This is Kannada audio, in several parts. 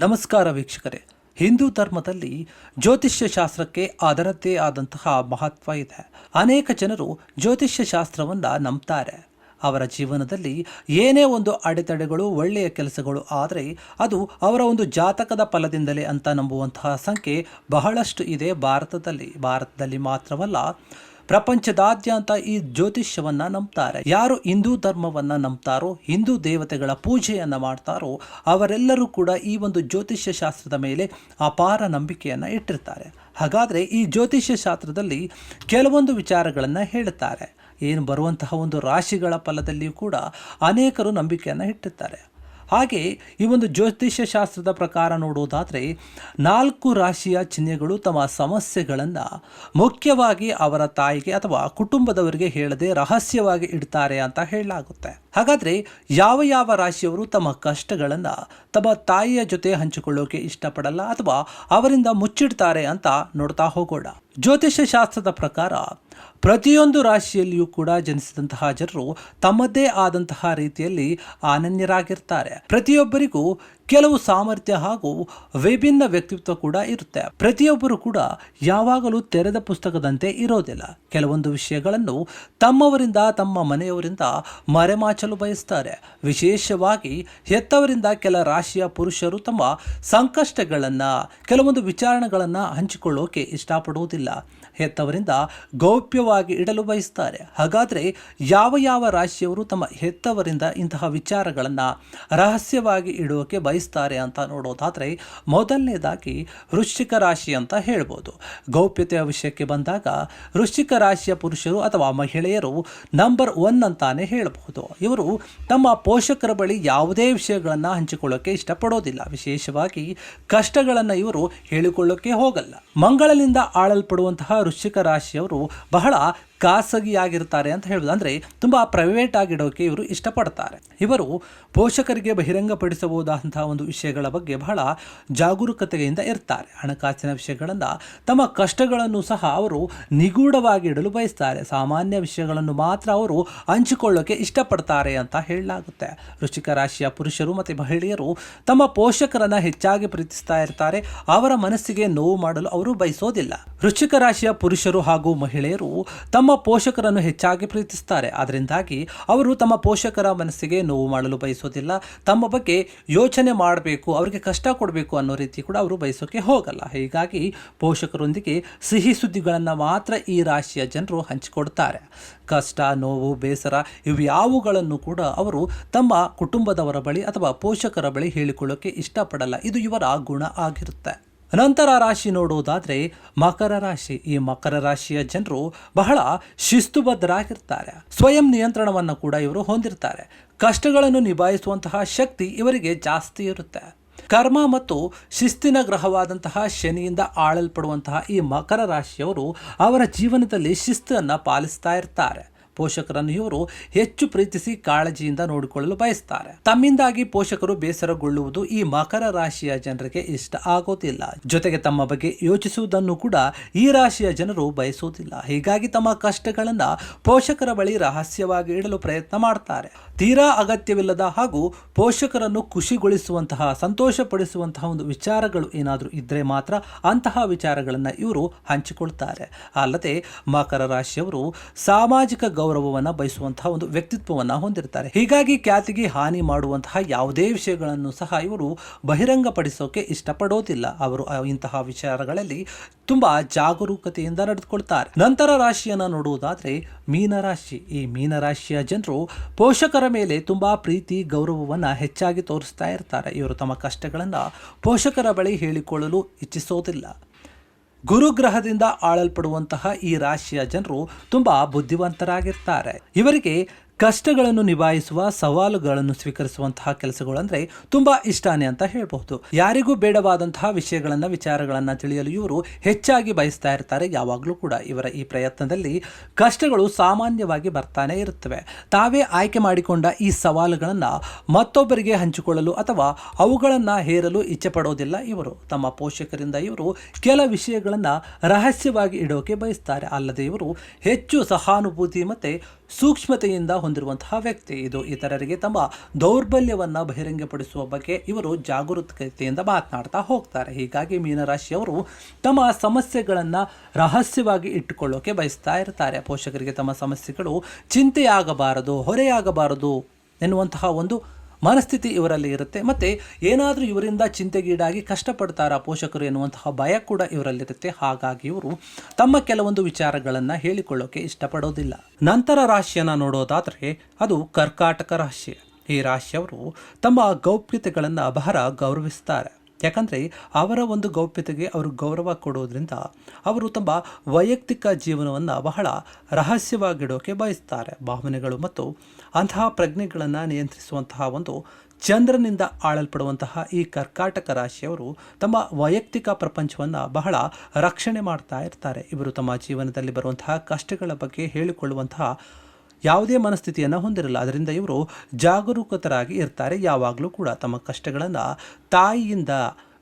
ನಮಸ್ಕಾರ ವೀಕ್ಷಕರೇ. ಹಿಂದೂ ಧರ್ಮದಲ್ಲಿ ಜ್ಯೋತಿಷ್ಯ ಶಾಸ್ತ್ರಕ್ಕೆ ಅದರದ್ದೇ ಆದಂತಹ ಮಹತ್ವ ಇದೆ. ಅನೇಕ ಜನರು ಜ್ಯೋತಿಷ್ಯ ಶಾಸ್ತ್ರವನ್ನು ನಂಬ್ತಾರೆ. ಅವರ ಜೀವನದಲ್ಲಿ ಏನೇ ಒಂದು ಅಡೆತಡೆಗಳು, ಒಳ್ಳೆಯ ಕೆಲಸಗಳು ಆದರೆ ಅದು ಅವರ ಒಂದು ಜಾತಕದ ಫಲದಿಂದಲೇ ಅಂತ ನಂಬುವಂತಹ ಸಂಖ್ಯೆ ಬಹಳಷ್ಟು ಇದೆ ಭಾರತದಲ್ಲಿ ಮಾತ್ರವಲ್ಲ, ಪ್ರಪಂಚದಾದ್ಯಂತ ಈ ಜ್ಯೋತಿಷ್ಯವನ್ನು ನಂಬ್ತಾರೆ. ಯಾರು ಹಿಂದೂ ಧರ್ಮವನ್ನು ನಂಬ್ತಾರೋ, ಹಿಂದೂ ದೇವತೆಗಳ ಪೂಜೆಯನ್ನು ಮಾಡ್ತಾರೋ ಅವರೆಲ್ಲರೂ ಕೂಡ ಈ ಒಂದು ಜ್ಯೋತಿಷ್ಯ ಶಾಸ್ತ್ರದ ಮೇಲೆ ಅಪಾರ ನಂಬಿಕೆಯನ್ನು ಇಟ್ಟಿರ್ತಾರೆ. ಹಾಗಾದರೆ ಈ ಜ್ಯೋತಿಷ್ಯ ಶಾಸ್ತ್ರದಲ್ಲಿ ಕೆಲವೊಂದು ವಿಚಾರಗಳನ್ನು ಹೇಳುತ್ತಾರೆ. ಏನು ಬರುವಂತಹ ಒಂದು ರಾಶಿಗಳ ಫಲದಲ್ಲಿಯೂ ಕೂಡ ಅನೇಕರು ನಂಬಿಕೆಯನ್ನು ಇಟ್ಟಿರ್ತಾರೆ. ಹಾಗೆ ಈ ಒಂದು ಜ್ಯೋತಿಷ್ಯ ಶಾಸ್ತ್ರದ ಪ್ರಕಾರ ನೋಡುವುದಾದರೆ 4 ರಾಶಿಯ ಚಿಹ್ನೆಗಳು ತಮ್ಮ ಸಮಸ್ಯೆಗಳನ್ನು ಮುಖ್ಯವಾಗಿ ಅವರ ತಾಯಿಗೆ ಅಥವಾ ಕುಟುಂಬದವರಿಗೆ ಹೇಳದೆ ರಹಸ್ಯವಾಗಿ ಇಡ್ತಾರೆ ಅಂತ ಹೇಳಲಾಗುತ್ತೆ. ಹಾಗಾದರೆ ಯಾವ ರಾಶಿಯವರು ತಮ್ಮ ಕಷ್ಟಗಳನ್ನು ತಮ್ಮ ತಾಯಿಯ ಜೊತೆ ಹಂಚಿಕೊಳ್ಳೋಕೆ ಇಷ್ಟಪಡಲ್ಲ ಅಥವಾ ಅವರಿಂದ ಮುಚ್ಚಿಡ್ತಾರೆ ಅಂತ ನೋಡ್ತಾ ಹೋಗೋಣ. ಜ್ಯೋತಿಷ್ಯ ಶಾಸ್ತ್ರದ ಪ್ರಕಾರ ಪ್ರತಿಯೊಂದು ರಾಶಿಯಲ್ಲಿಯೂ ಕೂಡ ಜನಿಸಿದಂತಹ ಜನರು ತಮ್ಮದೇ ಆದಂತಹ ರೀತಿಯಲ್ಲಿ ಅನನ್ಯರಾಗಿರ್ತಾರೆ. ಪ್ರತಿಯೊಬ್ಬರಿಗೂ ಕೆಲವು ಸಾಮರ್ಥ್ಯ ಹಾಗೂ ವಿಭಿನ್ನ ವ್ಯಕ್ತಿತ್ವ ಕೂಡ ಇರುತ್ತೆ. ಪ್ರತಿಯೊಬ್ಬರು ಕೂಡ ಯಾವಾಗಲೂ ತೆರೆದ ಪುಸ್ತಕದಂತೆ ಇರೋದಿಲ್ಲ. ಕೆಲವೊಂದು ವಿಷಯಗಳನ್ನು ತಮ್ಮವರಿಂದ, ತಮ್ಮ ಮನೆಯವರಿಂದ ಮರೆಮಾಚಲು ಬಯಸ್ತಾರೆ. ವಿಶೇಷವಾಗಿ ಹೆತ್ತವರಿಂದ ಕೆಲ ರಾಶಿಯ ಪುರುಷರು ತಮ್ಮ ಸಂಕಷ್ಟಗಳನ್ನು, ಕೆಲವೊಂದು ವಿಚಾರಣೆಗಳನ್ನು ಹಂಚಿಕೊಳ್ಳೋಕೆ ಇಷ್ಟಪಡುವುದಿಲ್ಲ. ಹೆತ್ತವರಿಂದ ಗೌಪ್ಯವಾಗಿ ಇಡಲು ಬಯಸ್ತಾರೆ. ಹಾಗಾದರೆ ಯಾವ ರಾಶಿಯವರು ತಮ್ಮ ಹೆತ್ತವರಿಂದ ಇಂತಹ ವಿಚಾರಗಳನ್ನು ರಹಸ್ಯವಾಗಿ ಇಡುವಕ್ಕೆ ಬಯಸ್ತಾರೆ ಅಂತ ನೋಡೋದಾದರೆ ಮೊದಲನೇದಾಗಿ ವೃಶ್ಚಿಕ ರಾಶಿ ಅಂತ ಹೇಳ್ಬೋದು. ಗೌಪ್ಯತೆಯ ವಿಷಯಕ್ಕೆ ಬಂದಾಗ ವೃಶ್ಚಿಕ ರಾಶಿಯ ಪುರುಷರು ಅಥವಾ ಮಹಿಳೆಯರು ನಂಬರ್ 1 ಅಂತಾನೆ ಹೇಳಬಹುದು. ಇವರು ತಮ್ಮ ಪೋಷಕರ ಬಳಿ ಯಾವುದೇ ವಿಷಯಗಳನ್ನು ಹಂಚಿಕೊಳ್ಳೋಕೆ ಇಷ್ಟಪಡೋದಿಲ್ಲ. ವಿಶೇಷವಾಗಿ ಕಷ್ಟಗಳನ್ನು ಇವರು ಹೇಳಿಕೊಳ್ಳೋಕೆ ಹೋಗಲ್ಲ. ಮಂಗಳನಿಂದ ಆಳಲ್ಪಡುವಂತಹ ವೃಶ್ಚಿಕ ರಾಶಿಯವರು ಬಹಳ ಖಾಸಗಿಯಾಗಿರ್ತಾರೆ ಅಂತ ಹೇಳ್ಬೋದು. ಅಂದರೆ ತುಂಬ ಪ್ರೈವೇಟ್ ಆಗಿಡೋಕೆ ಇವರು ಇಷ್ಟಪಡ್ತಾರೆ. ಇವರು ಪೋಷಕರಿಗೆ ಬಹಿರಂಗಪಡಿಸಬಹುದಾದಂತಹ ಒಂದು ವಿಷಯಗಳ ಬಗ್ಗೆ ಬಹಳ ಜಾಗರೂಕತೆಯಿಂದ ಇರ್ತಾರೆ. ಹಣಕಾಸಿನ ವಿಷಯಗಳನ್ನು, ತಮ್ಮ ಕಷ್ಟಗಳನ್ನು ಸಹ ಅವರು ನಿಗೂಢವಾಗಿ ಇಡಲು ಬಯಸ್ತಾರೆ. ಸಾಮಾನ್ಯ ವಿಷಯಗಳನ್ನು ಮಾತ್ರ ಅವರು ಹಂಚಿಕೊಳ್ಳೋಕೆ ಇಷ್ಟಪಡ್ತಾರೆ ಅಂತ ಹೇಳಲಾಗುತ್ತೆ. ವೃಶ್ಚಿಕ ರಾಶಿಯ ಪುರುಷರು ಮತ್ತು ಮಹಿಳೆಯರು ತಮ್ಮ ಪೋಷಕರನ್ನು ಹೆಚ್ಚಾಗಿ ಪ್ರೀತಿಸ್ತಾ ಇರ್ತಾರೆ. ಅವರ ಮನಸ್ಸಿಗೆ ನೋವು ಮಾಡಲು ಅವರು ಬಯಸೋದಿಲ್ಲ. ವೃಶ್ಚಿಕ ರಾಶಿಯ ಪುರುಷರು ಹಾಗೂ ಮಹಿಳೆಯರು ತಮ್ಮ ಪೋಷಕರನ್ನು ಹೆಚ್ಚಾಗಿ ಪ್ರೀತಿಸ್ತಾರೆ. ಅದರಿಂದಾಗಿ ಅವರು ತಮ್ಮ ಪೋಷಕರ ಮನಸ್ಸಿಗೆ ನೋವು ಮಾಡಲು ಬಯಸೋದಿಲ್ಲ. ತಮ್ಮ ಬಗ್ಗೆ ಯೋಚನೆ ಮಾಡಬೇಕು, ಅವರಿಗೆ ಕಷ್ಟ ಕೊಡಬೇಕು ಅನ್ನೋ ರೀತಿ ಕೂಡ ಅವರು ಬಯಸೋಕೆ ಹೋಗಲ್ಲ. ಹೀಗಾಗಿ ಪೋಷಕರೊಂದಿಗೆ ಸಿಹಿ ಸುದ್ದಿಗಳನ್ನು ಮಾತ್ರ ಈ ರಾಶಿಯ ಜನರು ಹಂಚಿಕೊಡ್ತಾರೆ. ಕಷ್ಟ, ನೋವು, ಬೇಸರ ಇವ್ಯಾವುಗಳನ್ನು ಕೂಡ ಅವರು ತಮ್ಮ ಕುಟುಂಬದವರ ಬಳಿ ಅಥವಾ ಪೋಷಕರ ಬಳಿ ಹೇಳಿಕೊಳ್ಳೋಕೆ ಇಷ್ಟಪಡಲ್ಲ. ಇದು ಇವರ ಗುಣ ಆಗಿರುತ್ತೆ. ನಂತರ ರಾಶಿ ನೋಡುವುದಾದರೆ ಮಕರ ರಾಶಿ. ಈ ಮಕರ ರಾಶಿಯ ಜನರು ಬಹಳ ಶಿಸ್ತುಬದ್ಧರಾಗಿರ್ತಾರೆ. ಸ್ವಯಂ ನಿಯಂತ್ರಣವನ್ನು ಕೂಡ ಇವರು ಹೊಂದಿರ್ತಾರೆ. ಕಷ್ಟಗಳನ್ನು ನಿಭಾಯಿಸುವಂತಹ ಶಕ್ತಿ ಇವರಿಗೆ ಜಾಸ್ತಿ ಇರುತ್ತೆ. ಕರ್ಮ ಮತ್ತು ಶಿಸ್ತಿನ ಗ್ರಹವಾದಂತಹ ಶನಿಯಿಂದ ಆಳಲ್ಪಡುವಂತಹ ಈ ಮಕರ ರಾಶಿಯವರು ಅವರ ಜೀವನದಲ್ಲಿ ಶಿಸ್ತನ್ನು ಪಾಲಿಸ್ತಾ ಇರ್ತಾರೆ. ಪೋಷಕರನ್ನು ಇವರು ಹೆಚ್ಚು ಪ್ರೀತಿಸಿ ಕಾಳಜಿಯಿಂದ ನೋಡಿಕೊಳ್ಳಲು ಬಯಸ್ತಾರೆ. ತಮ್ಮಿಂದಾಗಿ ಪೋಷಕರು ಬೇಸರಗೊಳ್ಳುವುದು ಈ ಮಕರ ರಾಶಿಯ ಜನರಿಗೆ ಇಷ್ಟ ಆಗೋದಿಲ್ಲ. ಜೊತೆಗೆ ತಮ್ಮ ಬಗ್ಗೆ ಯೋಚಿಸುವುದನ್ನು ಕೂಡ ಈ ರಾಶಿಯ ಜನರು ಬಯಸುವುದಿಲ್ಲ. ಹೀಗಾಗಿ ತಮ್ಮ ಕಷ್ಟಗಳನ್ನು ಪೋಷಕರ ಬಳಿ ರಹಸ್ಯವಾಗಿ ಇಡಲು ಪ್ರಯತ್ನ ಮಾಡ್ತಾರೆ. ತೀರಾ ಅಗತ್ಯವಿಲ್ಲದ ಹಾಗೂ ಪೋಷಕರನ್ನು ಖುಷಿಗೊಳಿಸುವಂತಹ, ಸಂತೋಷಪಡಿಸುವಂತಹ ಒಂದು ವಿಚಾರಗಳು ಏನಾದರೂ ಇದ್ದರೆ ಮಾತ್ರ ಅಂತಹ ವಿಚಾರಗಳನ್ನು ಇವರು ಹಂಚಿಕೊಳ್ತಾರೆ. ಅಲ್ಲದೆ ಮಕರ ರಾಶಿಯವರು ಸಾಮಾಜಿಕ ಗೌರವವನ್ನು ಬಯಸುವಂತಹ ಒಂದು ವ್ಯಕ್ತಿತ್ವವನ್ನು ಹೊಂದಿರ್ತಾರೆ. ಹೀಗಾಗಿ ಖ್ಯಾತಿಗೆ ಹಾನಿ ಮಾಡುವಂತಹ ಯಾವುದೇ ವಿಷಯಗಳನ್ನು ಸಹ ಇವರು ಬಹಿರಂಗಪಡಿಸೋಕೆ ಇಷ್ಟಪಡೋದಿಲ್ಲ. ಅವರು ಇಂತಹ ವಿಚಾರಗಳಲ್ಲಿ ತುಂಬಾ ಜಾಗರೂಕತೆಯಿಂದ ನಡೆದುಕೊಳ್ತಾರೆ. ನಂತರ ರಾಶಿಯನ್ನು ನೋಡುವುದಾದರೆ ಮೀನರಾಶಿ. ಈ ಮೀನರಾಶಿಯ ಜನರು ಪೋಷಕರ ಮೇಲೆ ತುಂಬಾ ಪ್ರೀತಿ, ಗೌರವವನ್ನು ಹೆಚ್ಚಾಗಿ ತೋರಿಸ್ತಾ ಇರ್ತಾರೆ. ಇವರು ತಮ್ಮ ಕಷ್ಟಗಳನ್ನು ಪೋಷಕರ ಬಳಿ ಹೇಳಿಕೊಳ್ಳಲು ಇಚ್ಛಿಸೋದಿಲ್ಲ. ಗುರುಗ್ರಹದಿಂದ ಆಳಲ್ಪಡುವಂತಹ ಈ ರಾಶಿಯ ಜನರು ತುಂಬಾ ಬುದ್ಧಿವಂತರಾಗಿರ್ತಾರೆ. ಇವರಿಗೆ ಕಷ್ಟಗಳನ್ನು ನಿಭಾಯಿಸುವ, ಸವಾಲುಗಳನ್ನು ಸ್ವೀಕರಿಸುವಂತಹ ಕೆಲಸಗಳು ಅಂದರೆ ತುಂಬಾ ಇಷ್ಟನೇ ಅಂತ ಹೇಳಬಹುದು. ಯಾರಿಗೂ ಬೇಡವಾದಂತಹ ವಿಚಾರಗಳನ್ನು ತಿಳಿಯಲು ಇವರು ಹೆಚ್ಚಾಗಿ ಬಯಸ್ತಾ ಇರ್ತಾರೆ. ಯಾವಾಗಲೂ ಕೂಡ ಇವರ ಈ ಪ್ರಯತ್ನದಲ್ಲಿ ಕಷ್ಟಗಳು ಸಾಮಾನ್ಯವಾಗಿ ಬರ್ತಾನೆ ಇರುತ್ತವೆ. ತಾವೇ ಆಯ್ಕೆ ಮಾಡಿಕೊಂಡ ಈ ಸವಾಲುಗಳನ್ನು ಮತ್ತೊಬ್ಬರಿಗೆ ಹಂಚಿಕೊಳ್ಳಲು ಅಥವಾ ಅವುಗಳನ್ನು ಹೇರಲು ಇಚ್ಛೆ ಪಡೋದಿಲ್ಲ. ಇವರು ತಮ್ಮ ಪೋಷಕರಿಂದ ಇವರು ಕೆಲ ವಿಷಯಗಳನ್ನು ರಹಸ್ಯವಾಗಿ ಇಡೋಕೆ ಬಯಸ್ತಾರೆ. ಅಲ್ಲದೆ ಇವರು ಹೆಚ್ಚು ಸಹಾನುಭೂತಿ ಮತ್ತು ಸೂಕ್ಷ್ಮತೆಯಿಂದ ಹೊಂದಿರುವಂತಹ ವ್ಯಕ್ತಿ. ಇದು ಇತರರಿಗೆ ತಮ್ಮ ದೌರ್ಬಲ್ಯವನ್ನು ಬಹಿರಂಗಪಡಿಸುವ ಬಗ್ಗೆ ಇವರು ಜಾಗರೂಕತೆಯಿಂದ ಮಾತನಾಡ್ತಾ ಹೋಗ್ತಾರೆ. ಹೀಗಾಗಿ ಮೀನರಾಶಿಯವರು ತಮ್ಮ ಸಮಸ್ಯೆಗಳನ್ನು ರಹಸ್ಯವಾಗಿ ಇಟ್ಟುಕೊಳ್ಳೋಕೆ ಬಯಸ್ತಾ ಇರ್ತಾರೆ. ಪೋಷಕರಿಗೆ ತಮ್ಮ ಸಮಸ್ಯೆಗಳು ಚಿಂತೆಯಾಗಬಾರದು, ಹೊರೆಯಾಗಬಾರದು ಎನ್ನುವಂತಹ ಒಂದು ಮನಸ್ಥಿತಿ ಇವರಲ್ಲಿ ಇರುತ್ತೆ. ಮತ್ತು ಏನಾದರೂ ಇವರಿಂದ ಚಿಂತೆಗೀಡಾಗಿ ಕಷ್ಟಪಡ್ತಾರಾ ಪೋಷಕರು ಎನ್ನುವಂತಹ ಭಯ ಕೂಡ ಇವರಲ್ಲಿರುತ್ತೆ. ಹಾಗಾಗಿ ಇವರು ತಮ್ಮ ಕೆಲವೊಂದು ವಿಚಾರಗಳನ್ನು ಹೇಳಿಕೊಳ್ಳೋಕೆ ಇಷ್ಟಪಡೋದಿಲ್ಲ. ನಂತರ ರಾಶಿಯನ್ನು ನೋಡೋದಾದರೆ ಅದು ಕರ್ಕಾಟಕ ರಾಶಿ. ಈ ರಾಶಿಯವರು ತಮ್ಮ ಗೌಪ್ಯತೆಗಳನ್ನು ಬಹಳ ಗೌರವಿಸ್ತಾರೆ. ಯಾಕಂದರೆ ಅವರ ಒಂದು ಗೌಪ್ಯತೆಗೆ ಅವರು ಗೌರವ ಕೊಡೋದ್ರಿಂದ ಅವರು ತಮ್ಮ ವೈಯಕ್ತಿಕ ಜೀವನವನ್ನು ಬಹಳ ರಹಸ್ಯವಾಗಿಡೋಕೆ ಬಯಸ್ತಾರೆ. ಭಾವನೆಗಳು ಮತ್ತು ಅಂತಹ ಪ್ರಜ್ಞೆಗಳನ್ನು ನಿಯಂತ್ರಿಸುವಂತಹ ಒಂದು ಚಂದ್ರನಿಂದ ಆಳಲ್ಪಡುವಂತಹ ಈ ಕರ್ಕಾಟಕ ರಾಶಿಯವರು ತಮ್ಮ ವೈಯಕ್ತಿಕ ಪ್ರಪಂಚವನ್ನು ಬಹಳ ರಕ್ಷಣೆ ಮಾಡ್ತಾ ಇರ್ತಾರೆ. ಇವರು ತಮ್ಮ ಜೀವನದಲ್ಲಿ ಬರುವಂತಹ ಕಷ್ಟಗಳ ಬಗ್ಗೆ ಹೇಳಿಕೊಳ್ಳುವಂತಹ ಯಾವುದೇ ಮನಸ್ಥಿತಿಯನ್ನು ಹೊಂದಿರಲ್ಲ. ಅದರಿಂದ ಇವರು ಜಾಗರೂಕತರಾಗಿ ಇರ್ತಾರೆ. ಯಾವಾಗಲೂ ಕೂಡ ತಮ್ಮ ಕಷ್ಟಗಳನ್ನು ತಾಯಿಯಿಂದ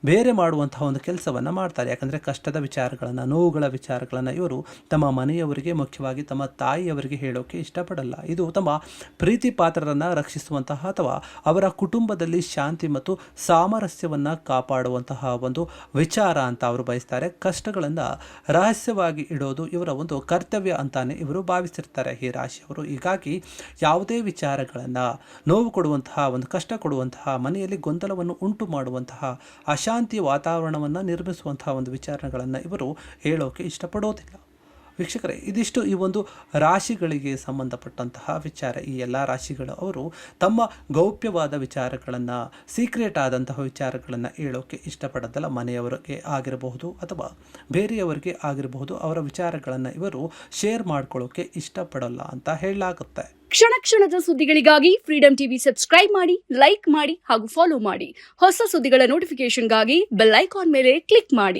ಬೇರೆ ಮಾಡುವಂತಹ ಒಂದು ಕೆಲಸವನ್ನು ಮಾಡ್ತಾರೆ. ಯಾಕಂದರೆ ಕಷ್ಟದ ವಿಚಾರಗಳನ್ನು, ನೋವುಗಳ ವಿಚಾರಗಳನ್ನು ಇವರು ತಮ್ಮ ಮನೆಯವರಿಗೆ, ಮುಖ್ಯವಾಗಿ ತಮ್ಮ ತಾಯಿಯವರಿಗೆ ಹೇಳೋಕ್ಕೆ ಇಷ್ಟಪಡಲ್ಲ. ಇದು ತಮ್ಮ ಪ್ರೀತಿ ಪಾತ್ರರನ್ನು ರಕ್ಷಿಸುವಂತಹ ಅಥವಾ ಅವರ ಕುಟುಂಬದಲ್ಲಿ ಶಾಂತಿ ಮತ್ತು ಸಾಮರಸ್ಯವನ್ನು ಕಾಪಾಡುವಂತಹ ಒಂದು ವಿಚಾರ ಅಂತ ಅವರು ಬಯಸ್ತಾರೆ. ಕಷ್ಟಗಳನ್ನು ರಹಸ್ಯವಾಗಿ ಇಡೋದು ಇವರ ಒಂದು ಕರ್ತವ್ಯ ಅಂತಾನೆ ಇವರು ಭಾವಿಸಿರ್ತಾರೆ ಈ ರಾಶಿಯವರು. ಹೀಗಾಗಿ ಯಾವುದೇ ವಿಚಾರಗಳನ್ನು, ನೋವು ಕೊಡುವಂತಹ, ಒಂದು ಕಷ್ಟ ಕೊಡುವಂತಹ, ಮನೆಯಲ್ಲಿ ಗೊಂದಲವನ್ನು ಉಂಟು ಮಾಡುವಂತಹ, ಅಶಾಂತಿ ವಾತಾವರಣವನ್ನು ನಿರ್ಮಿಸುವಂತಹ ಒಂದು ವಿಚಾರಗಳನ್ನು ಇವರು ಹೇಳೋಕೆ ಇಷ್ಟಪಡೋದಿಲ್ಲ. ವೀಕ್ಷಕರೇ, ಇದಿಷ್ಟು ಈ ಒಂದು ರಾಶಿಗಳಿಗೆ ಸಂಬಂಧಪಟ್ಟಂತಹ ವಿಚಾರ. ಈ ಎಲ್ಲ ರಾಶಿಗಳು ಅವರು ತಮ್ಮ ಗೌಪ್ಯವಾದ ವಿಚಾರಗಳನ್ನು, ಸೀಕ್ರೆಟ್ ಆದಂತಹ ವಿಚಾರಗಳನ್ನು ಹೇಳೋಕೆ ಇಷ್ಟಪಡೋದಲ್ಲ. ಮನೆಯವರಿಗೆ ಆಗಿರಬಹುದು ಅಥವಾ ಬೇರೆಯವರಿಗೆ ಆಗಿರಬಹುದು, ಅವರ ವಿಚಾರಗಳನ್ನು ಇವರು ಶೇರ್ ಮಾಡ್ಕೊಳ್ಳೋಕೆ ಇಷ್ಟಪಡಲ್ಲ ಅಂತ ಹೇಳಲಾಗುತ್ತೆ. ಕ್ಷಣ ಕ್ಷಣದ ಸುದ್ದಿಗಳಿಗಾಗಿ ಫ್ರೀಡಂ ಟಿವಿ ಸಬ್ಸ್ಕ್ರೈಬ್ ಮಾಡಿ, ಲೈಕ್ ಮಾಡಿ ಹಾಗೂ ಫಾಲೋ ಮಾಡಿ. ಹೊಸ ಸುದ್ದಿಗಳ ನೋಟಿಫಿಕೇಶನ್ಗಾಗಿ ಬೆಲ್ ಐಕಾನ್ ಮೇಲೆ ಕ್ಲಿಕ್ ಮಾಡಿ.